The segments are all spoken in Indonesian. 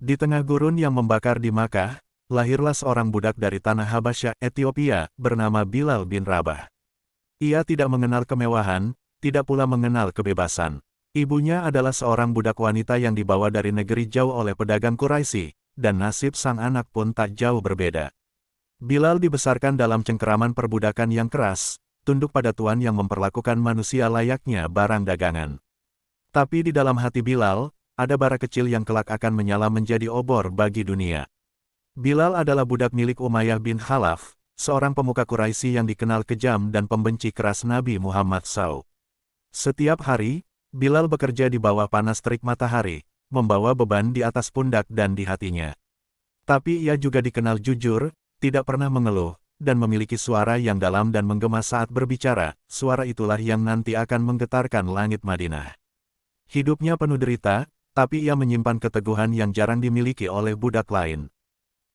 Di tengah gurun yang membakar di Makkah, lahirlah seorang budak dari tanah Habasyah, Ethiopia, bernama Bilal bin Rabah. Ia tidak mengenal kemewahan, tidak pula mengenal kebebasan. Ibunya adalah seorang budak wanita yang dibawa dari negeri jauh oleh pedagang Quraisy, dan nasib sang anak pun tak jauh berbeda. Bilal dibesarkan dalam cengkeraman perbudakan yang keras, tunduk pada tuan yang memperlakukan manusia layaknya barang dagangan. Tapi di dalam hati Bilal, ada bara kecil yang kelak akan menyala menjadi obor bagi dunia. Bilal adalah budak milik Umayyah bin Khalaf, seorang pemuka Quraisy yang dikenal kejam dan pembenci keras Nabi Muhammad SAW. Setiap hari, Bilal bekerja di bawah panas terik matahari, membawa beban di atas pundak dan di hatinya. Tapi ia juga dikenal jujur, tidak pernah mengeluh, dan memiliki suara yang dalam dan menggema saat berbicara. Suara itulah yang nanti akan menggetarkan langit Madinah. Hidupnya penuh derita, tapi ia menyimpan keteguhan yang jarang dimiliki oleh budak lain.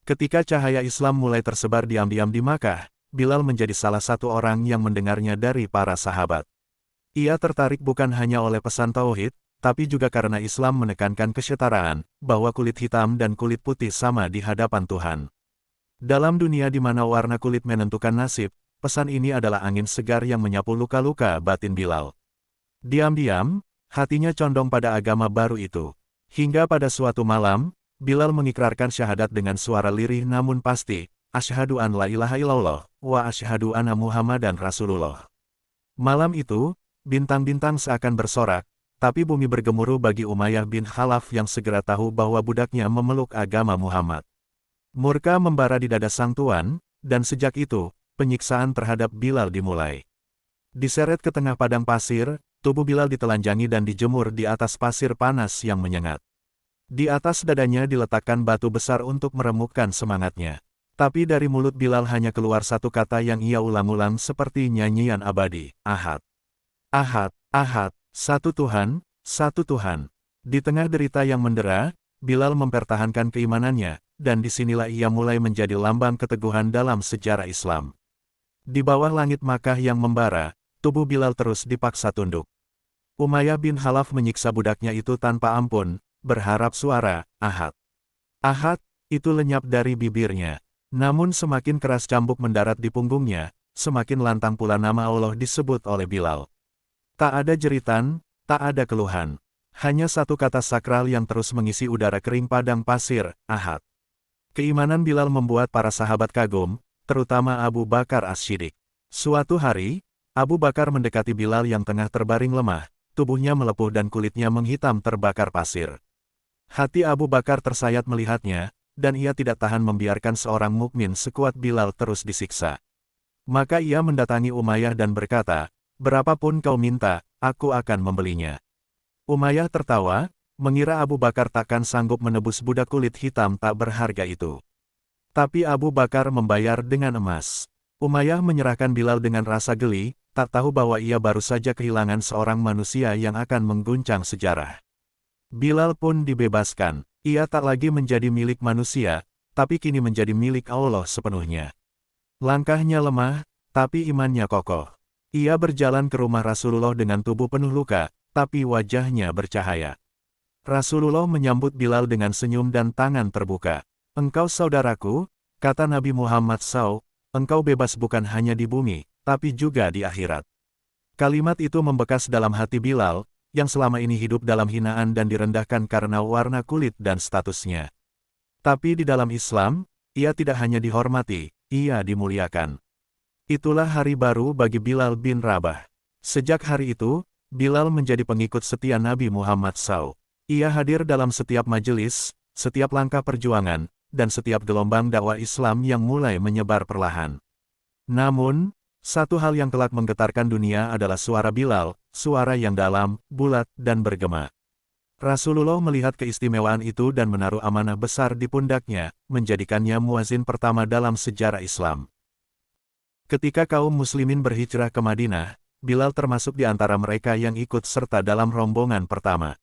Ketika cahaya Islam mulai tersebar diam-diam di Makkah, Bilal menjadi salah satu orang yang mendengarnya dari para sahabat. Ia tertarik bukan hanya oleh pesan tauhid, tapi juga karena Islam menekankan kesetaraan, bahwa kulit hitam dan kulit putih sama di hadapan Tuhan. Dalam dunia di mana warna kulit menentukan nasib, pesan ini adalah angin segar yang menyapu luka-luka batin Bilal. Diam-diam, hatinya condong pada agama baru itu. Hingga pada suatu malam, Bilal mengikrarkan syahadat dengan suara lirih namun pasti, "Asyhadu an la ilaha illallah, wa asyhadu anna Muhammadan Rasulullah." Malam itu, bintang-bintang seakan bersorak, tapi bumi bergemuruh bagi Umayyah bin Khalaf yang segera tahu bahwa budaknya memeluk agama Muhammad. Murka membara di dada sang tuan, dan sejak itu, penyiksaan terhadap Bilal dimulai. Diseret ke tengah padang pasir, tubuh Bilal ditelanjangi dan dijemur di atas pasir panas yang menyengat. Di atas dadanya diletakkan batu besar untuk meremukkan semangatnya. Tapi dari mulut Bilal hanya keluar satu kata yang ia ulang-ulang seperti nyanyian abadi, "Ahad. Ahad, Ahad, satu Tuhan, satu Tuhan." Di tengah derita yang mendera, Bilal mempertahankan keimanannya, dan disinilah ia mulai menjadi lambang keteguhan dalam sejarah Islam. Di bawah langit Makkah yang membara, tubuh Bilal terus dipaksa tunduk. Umayyah bin Khalaf menyiksa budaknya itu tanpa ampun, berharap suara, "Ahad. Ahad," itu lenyap dari bibirnya. Namun semakin keras cambuk mendarat di punggungnya, semakin lantang pula nama Allah disebut oleh Bilal. Tak ada jeritan, tak ada keluhan. Hanya satu kata sakral yang terus mengisi udara kering padang pasir, "Ahad." Keimanan Bilal membuat para sahabat kagum, terutama Abu Bakar As-Siddiq. Suatu hari, Abu Bakar mendekati Bilal yang tengah terbaring lemah, tubuhnya melepuh dan kulitnya menghitam terbakar pasir. Hati Abu Bakar tersayat melihatnya, dan ia tidak tahan membiarkan seorang mukmin sekuat Bilal terus disiksa. Maka ia mendatangi Umayyah dan berkata, "Berapapun kau minta, aku akan membelinya." Umayyah tertawa, mengira Abu Bakar takkan sanggup menebus budak kulit hitam tak berharga itu. Tapi Abu Bakar membayar dengan emas. Umayyah menyerahkan Bilal dengan rasa geli, tak tahu bahwa ia baru saja kehilangan seorang manusia yang akan mengguncang sejarah. Bilal pun dibebaskan. Ia tak lagi menjadi milik manusia, tapi kini menjadi milik Allah sepenuhnya. Langkahnya lemah, tapi imannya kokoh. Ia berjalan ke rumah Rasulullah dengan tubuh penuh luka, tapi wajahnya bercahaya. Rasulullah menyambut Bilal dengan senyum dan tangan terbuka. "Engkau saudaraku," kata Nabi Muhammad SAW, "engkau bebas bukan hanya di bumi, tapi juga di akhirat." Kalimat itu membekas dalam hati Bilal, yang selama ini hidup dalam hinaan dan direndahkan karena warna kulit dan statusnya. Tapi di dalam Islam, ia tidak hanya dihormati, ia dimuliakan. Itulah hari baru bagi Bilal bin Rabah. Sejak hari itu, Bilal menjadi pengikut setia Nabi Muhammad SAW. Ia hadir dalam setiap majelis, setiap langkah perjuangan, dan setiap gelombang dakwah Islam yang mulai menyebar perlahan. Namun, satu hal yang kelak menggetarkan dunia adalah suara Bilal, suara yang dalam, bulat, dan bergema. Rasulullah melihat keistimewaan itu dan menaruh amanah besar di pundaknya, menjadikannya muazin pertama dalam sejarah Islam. Ketika kaum muslimin berhijrah ke Madinah, Bilal termasuk di antara mereka yang ikut serta dalam rombongan pertama.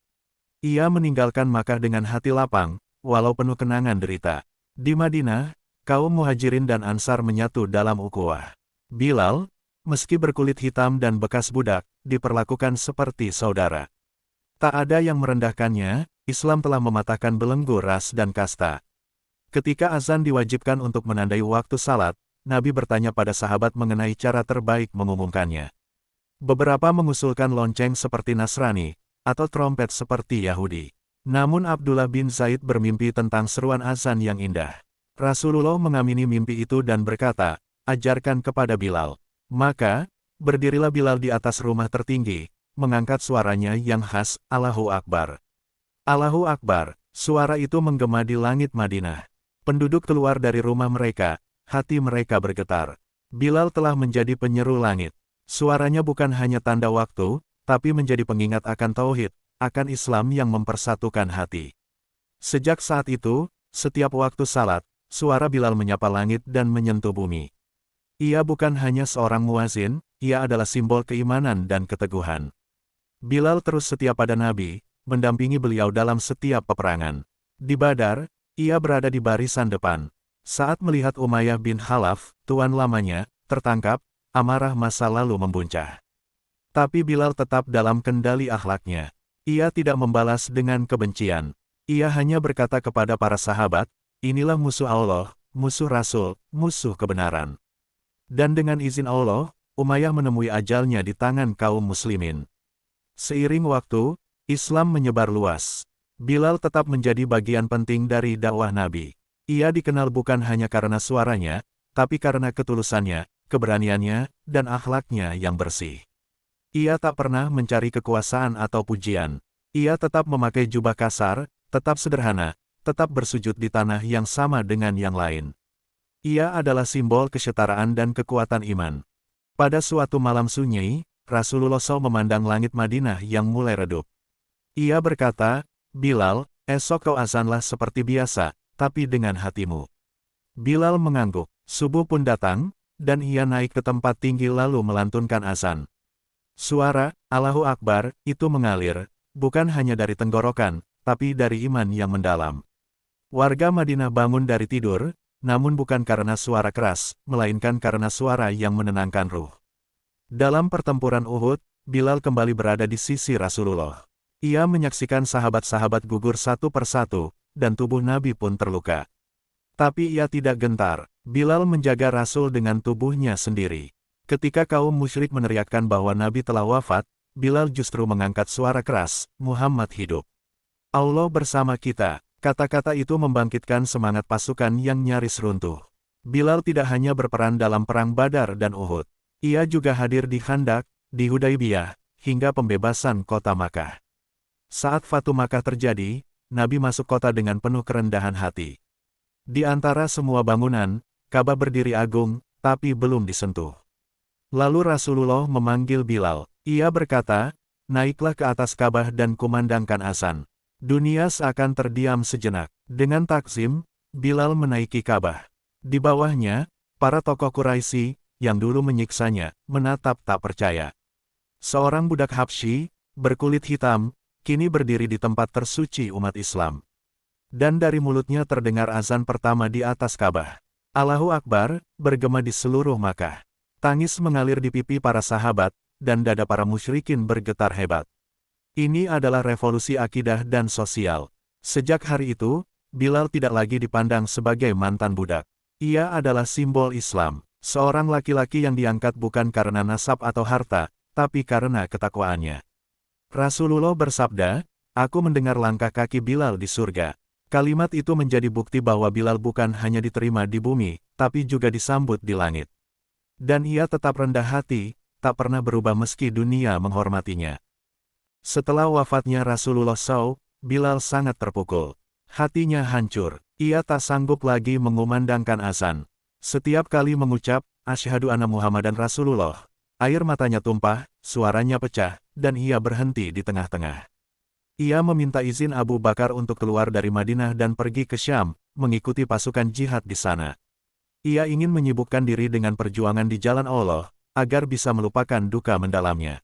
Ia meninggalkan Makkah dengan hati lapang, walau penuh kenangan derita. Di Madinah, kaum Muhajirin dan Ansar menyatu dalam ukhuwah. Bilal, meski berkulit hitam dan bekas budak, diperlakukan seperti saudara. Tak ada yang merendahkannya, Islam telah mematahkan belenggu ras dan kasta. Ketika azan diwajibkan untuk menandai waktu salat, Nabi bertanya pada sahabat mengenai cara terbaik mengumumkannya. Beberapa mengusulkan lonceng seperti Nasrani, atau trompet seperti Yahudi. Namun Abdullah bin Zaid bermimpi tentang seruan azan yang indah. Rasulullah mengamini mimpi itu dan berkata, ajarkan kepada Bilal. Maka, berdirilah Bilal di atas rumah tertinggi, mengangkat suaranya yang khas, Allahu Akbar. Allahu Akbar, suara itu menggema di langit Madinah. Penduduk keluar dari rumah mereka, hati mereka bergetar. Bilal telah menjadi penyeru langit. Suaranya bukan hanya tanda waktu, tapi menjadi pengingat akan tauhid, akan Islam yang mempersatukan hati. Sejak saat itu, setiap waktu salat, suara Bilal menyapa langit dan menyentuh bumi. Ia bukan hanya seorang muazin, ia adalah simbol keimanan dan keteguhan. Bilal terus setia pada Nabi, mendampingi beliau dalam setiap peperangan. Di Badar, ia berada di barisan depan. Saat melihat Umayyah bin Khalaf, tuan lamanya, tertangkap, amarah masa lalu membuncah. Tapi Bilal tetap dalam kendali akhlaknya. Ia tidak membalas dengan kebencian. Ia hanya berkata kepada para sahabat, inilah musuh Allah, musuh Rasul, musuh kebenaran. Dan dengan izin Allah, Umayyah menemui ajalnya di tangan kaum muslimin. Seiring waktu, Islam menyebar luas. Bilal tetap menjadi bagian penting dari dakwah Nabi. Ia dikenal bukan hanya karena suaranya, tapi karena ketulusannya, keberaniannya, dan akhlaknya yang bersih. Ia tak pernah mencari kekuasaan atau pujian. Ia tetap memakai jubah kasar, tetap sederhana, tetap bersujud di tanah yang sama dengan yang lain. Ia adalah simbol kesetaraan dan kekuatan iman. Pada suatu malam sunyi, Rasulullah SAW memandang langit Madinah yang mulai redup. Ia berkata, Bilal, esok kau azanlah seperti biasa, tapi dengan hatimu. Bilal mengangguk, subuh pun datang, dan ia naik ke tempat tinggi lalu melantunkan azan. Suara, Allahu Akbar, itu mengalir, bukan hanya dari tenggorokan, tapi dari iman yang mendalam. Warga Madinah bangun dari tidur, namun bukan karena suara keras, melainkan karena suara yang menenangkan ruh. Dalam pertempuran Uhud, Bilal kembali berada di sisi Rasulullah. Ia menyaksikan sahabat-sahabat gugur satu persatu, dan tubuh Nabi pun terluka. Tapi ia tidak gentar, Bilal menjaga Rasul dengan tubuhnya sendiri. Ketika kaum musyrik meneriakkan bahwa Nabi telah wafat, Bilal justru mengangkat suara keras, Muhammad hidup. Allah bersama kita. Kata-kata itu membangkitkan semangat pasukan yang nyaris runtuh. Bilal tidak hanya berperan dalam perang Badar dan Uhud. Ia juga hadir di Khandak, di Hudaybiyah, hingga pembebasan kota Makkah. Saat Fatu Makkah terjadi, Nabi masuk kota dengan penuh kerendahan hati. Di antara semua bangunan, Ka'bah berdiri agung, tapi belum disentuh. Lalu Rasulullah memanggil Bilal. Ia berkata, naiklah ke atas Ka'bah dan kumandangkan azan. Dunia seakan terdiam sejenak. Dengan takzim, Bilal menaiki Ka'bah. Di bawahnya, para tokoh Quraisy yang dulu menyiksanya, menatap tak percaya. Seorang budak Habsyi, berkulit hitam, kini berdiri di tempat tersuci umat Islam. Dan dari mulutnya terdengar azan pertama di atas Ka'bah. Allahu Akbar, bergema di seluruh Makkah. Tangis mengalir di pipi para sahabat, dan dada para musyrikin bergetar hebat. Ini adalah revolusi akidah dan sosial. Sejak hari itu, Bilal tidak lagi dipandang sebagai mantan budak. Ia adalah simbol Islam, seorang laki-laki yang diangkat bukan karena nasab atau harta, tapi karena ketakwaannya. Rasulullah bersabda, aku mendengar langkah kaki Bilal di surga. Kalimat itu menjadi bukti bahwa Bilal bukan hanya diterima di bumi, tapi juga disambut di langit. Dan ia tetap rendah hati, tak pernah berubah meski dunia menghormatinya. Setelah wafatnya Rasulullah SAW, Bilal sangat terpukul. Hatinya hancur, ia tak sanggup lagi mengumandangkan azan. Setiap kali mengucap, Asyhadu anna Muhammadan Rasulullah, air matanya tumpah, suaranya pecah, dan ia berhenti di tengah-tengah. Ia meminta izin Abu Bakar untuk keluar dari Madinah dan pergi ke Syam, mengikuti pasukan jihad di sana. Ia ingin menyibukkan diri dengan perjuangan di jalan Allah, agar bisa melupakan duka mendalamnya.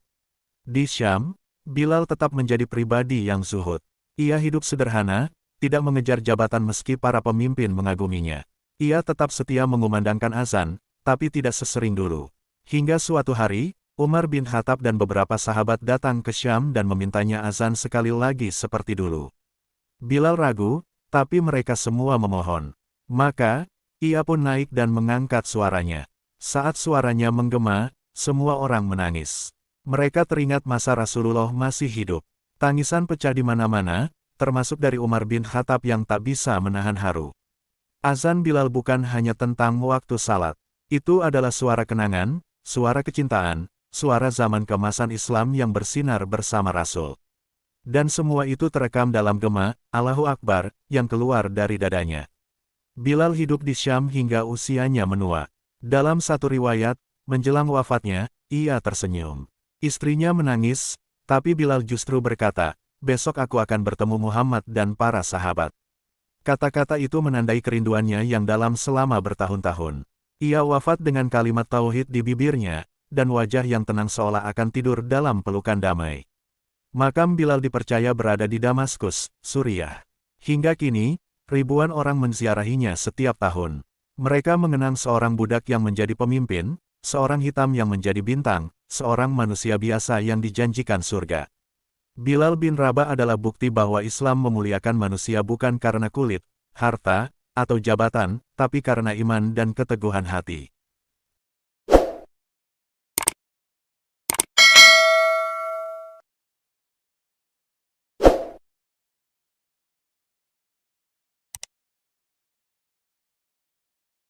Di Syam, Bilal tetap menjadi pribadi yang zuhud. Ia hidup sederhana, tidak mengejar jabatan meski para pemimpin mengaguminya. Ia tetap setia mengumandangkan azan, tapi tidak sesering dulu. Hingga suatu hari, Umar bin Khattab dan beberapa sahabat datang ke Syam dan memintanya azan sekali lagi seperti dulu. Bilal ragu, tapi mereka semua memohon. Maka, ia pun naik dan mengangkat suaranya. Saat suaranya menggema, semua orang menangis. Mereka teringat masa Rasulullah masih hidup. Tangisan pecah di mana-mana, termasuk dari Umar bin Khattab yang tak bisa menahan haru. Azan Bilal bukan hanya tentang waktu salat. Itu adalah suara kenangan, suara kecintaan, suara zaman keemasan Islam yang bersinar bersama Rasul. Dan semua itu terekam dalam gema, Allahu Akbar, yang keluar dari dadanya. Bilal hidup di Syam hingga usianya menua. Dalam satu riwayat, menjelang wafatnya, ia tersenyum. Istrinya menangis, tapi Bilal justru berkata, "Besok aku akan bertemu Muhammad dan para sahabat." Kata-kata itu menandai kerinduannya yang dalam selama bertahun-tahun. Ia wafat dengan kalimat tauhid di bibirnya, dan wajah yang tenang seolah akan tidur dalam pelukan damai. Makam Bilal dipercaya berada di Damaskus, Suriah. Hingga kini, ribuan orang menziarahinya setiap tahun. Mereka mengenang seorang budak yang menjadi pemimpin, seorang hitam yang menjadi bintang, seorang manusia biasa yang dijanjikan surga. Bilal bin Rabah adalah bukti bahwa Islam memuliakan manusia bukan karena kulit, harta, atau jabatan, tapi karena iman dan keteguhan hati.